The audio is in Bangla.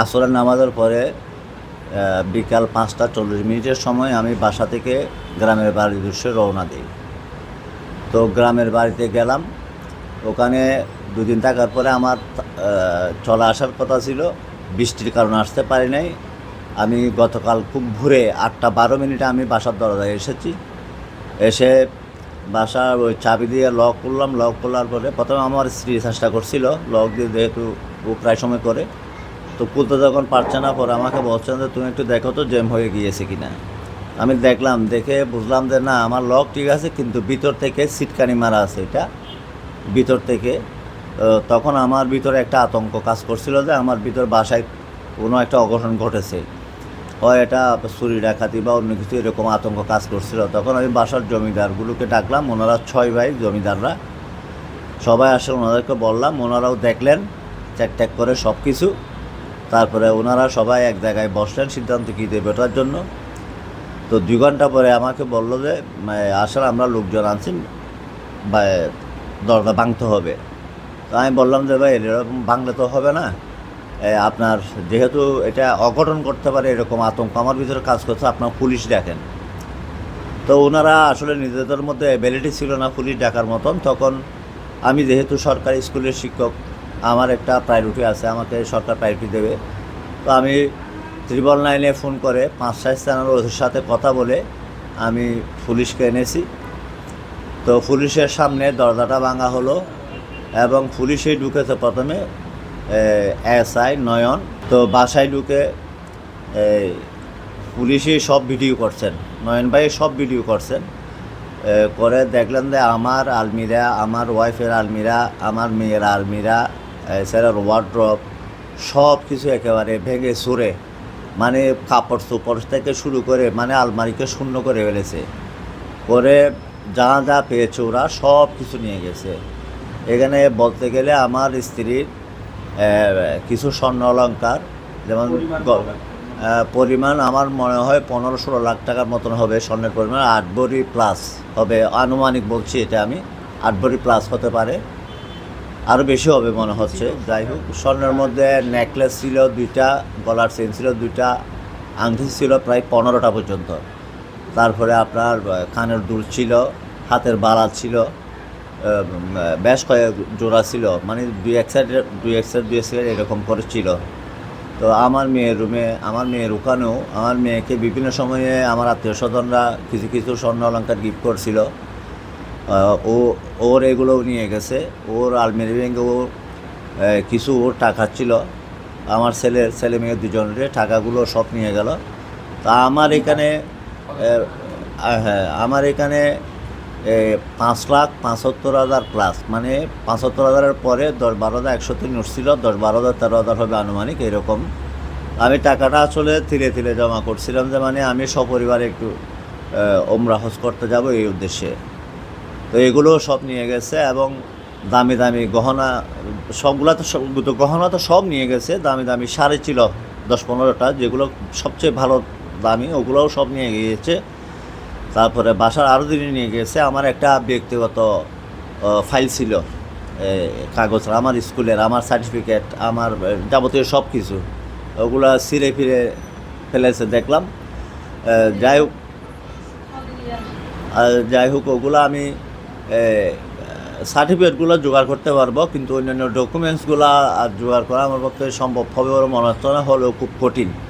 আসরের নামাজের পরে বিকাল 5টা 40 মিনিটের সময় আমি বাসা থেকে গ্রামের বাড়ির উদ্দেশ্যে রওনা দিই। তো গ্রামের বাড়িতে গেলাম, ওখানে দুদিন থাকার পরে আমার চলে আসার কথা ছিল, বৃষ্টির কারণে আসতে পারি নাই। আমি গতকাল খুব ভোরে 8টা 12 মিনিটে আমি বাসার দরজায় এসেছি। এসে বাসার ওই চাবি দিয়ে লক করলাম। লক করার পরে প্রথমে আমার স্ত্রী চেষ্টা করছিল লক দিয়ে, যেহেতু ও প্রায় সময় করে, তো খুলতে যখন পারছে না, পরে আমাকে বলছেন যে তুমি একটু দেখো তো জ্যাম হয়ে গিয়েছে কি না। আমি দেখলাম, দেখে বুঝলাম যে না, আমার লক ঠিক আছে, কিন্তু ভিতর থেকে সিটকানি মারা আছে এটা ভিতর থেকে। তখন আমার ভিতরে একটা আতঙ্ক কাজ করছিল যে আমার ভিতর বাসায় কোনো একটা অঘটন ঘটেছে, হয় এটা চুরি ডাকাতি বা অন্য কিছু, এরকম আতঙ্ক কাজ করছিল। তখন আমি বাসার জমিদারগুলোকে ডাকলাম, ওনারা 6 ভাই জমিদাররা সবাই আসলে ওনাদেরকে বললাম, ওনারাও দেখলেন চেক টেক করে সব কিছু। তারপরে ওনারা সবাই এক জায়গায় বসলেন সিদ্ধান্ত কী দেবে ওটার জন্য। তো 2 ঘন্টা পরে আমাকে বললো যে আসলে আমরা লোকজন আনছি, বা দরজা ভাঙতে হবে। তো আমি বললাম যে ভাই, এরকম ভাঙলে তো হবে না, আপনার যেহেতু এটা অঘটন করতে পারে এরকম আতঙ্ক আমার ভিতরে কাজ করছে, আপনার পুলিশ ডাকেন। তো ওনারা আসলে নিজেদের মধ্যে অ্যাবিলিটি ছিল না পুলিশ ডাকার মতন। তখন আমি যেহেতু সরকারি স্কুলের শিক্ষক, আমার একটা প্রায়োরিটি আছে, আমাকে সরকার প্রায়োরিটি দেবে। তো আমি 999-এ ফোন করে 5 থানার ওদের সাথে কথা বলে আমি পুলিশকে এনেছি। তো পুলিশের সামনে দরজাটা ভাঙা হলো এবং পুলিশেই ঢুকেছে প্রথমে এসআই নয়ন। তো বাসায় ঢুকে পুলিশই সব ভিডিও করছেন, নয়ন ভাই সব ভিডিও করছেন। করে দেখলেন যে আমার আলমিরা, আমার ওয়াইফের আলমিরা, আমার মেয়ের আলমিরা, স্যারের ওয়ার্ড্রপ সব কিছু একেবারে ভেঙে চুরে, মানে কাপড় চোপড় থেকে শুরু করে মানে আলমারিকে শূন্য করে ফেলেছে। করে যা যা পেয়েছে ওরা সব কিছু নিয়ে গেছে। এখানে বলতে গেলে আমার স্ত্রীর কিছু স্বর্ণ অলঙ্কার, যেমন পরিমাণ আমার মনে হয় 15-16 লাখ টাকার মতন হবে স্বর্ণের পরিমাণ। 8 ভরি প্লাস হবে আনুমানিক, বলছি এটা আমি, 8 ভরি প্লাস হতে পারে, আরও বেশি হবে মনে হচ্ছে। যাই হোক, স্বর্ণের মধ্যে নেকলেস ছিল 2টা, গলার চেন ছিল 2টা, আংটি ছিল প্রায় 15টা পর্যন্ত। তারপরে আপনার কানের দুল ছিল, হাতের বালা ছিল, বেশ কয়েক জোড়া ছিল, মানে 2 এক সাইড এরকম করে ছিল। তো আমার মেয়ের রুমে, আমার মেয়ের ওখানেও আমার মেয়েকে বিভিন্ন সময়ে আমার আত্মীয় স্বজনরা কিছু কিছু স্বর্ণ অলঙ্কার গিফট করছিল। ওর এগুলোও নিয়ে গেছে। ওর আলমারি ভেঙে ও কিছু ওর টাকা ছিল, আমার ছেলে মেয়ে দুজনের টাকাগুলো সব নিয়ে গেল। তা আমার এখানে হ্যাঁ, আমার এখানে 5,75,000 প্লাস, মানে 75,000-এর পরে 10-12,000 103 উঠছিল, 10-12,000 13,000 হবে আনুমানিক এরকম। আমি টাকাটা আসলে ধীরে ধীরে জমা করছিলাম, যে মানে আমি সপরিবারে একটু ওমরা হজ করতে যাব এই উদ্দেশ্যে। তো এগুলো সব নিয়ে গেছে এবং দামি দামি গহনা, সবগুলো তো গহনা তো সব নিয়ে গেছে। দামি দামি শাড়ি ছিল 10-15টা, যেগুলো সবচেয়ে ভালো দামি, ওগুলোও সব নিয়ে গিয়েছে। তারপরে বাসার আরও দিনে নিয়ে গেছে। আমার একটা ব্যক্তিগত ফাইল ছিল, কাগজ, আমার স্কুলের, আমার সার্টিফিকেট, আমার যাবতীয় সব কিছু, ওগুলা ছিঁড়ে ফিরে ফেলেছে দেখলাম। যাই হোক, ওগুলো আমি সার্টিফিকেটগুলো জোগাড় করতে পারবো, কিন্তু অন্যান্য ডকুমেন্টসগুলো আর জোগাড় করা আমার পক্ষে সম্ভব হবে বলে মনে হচ্ছে না, হলেও খুব কঠিন।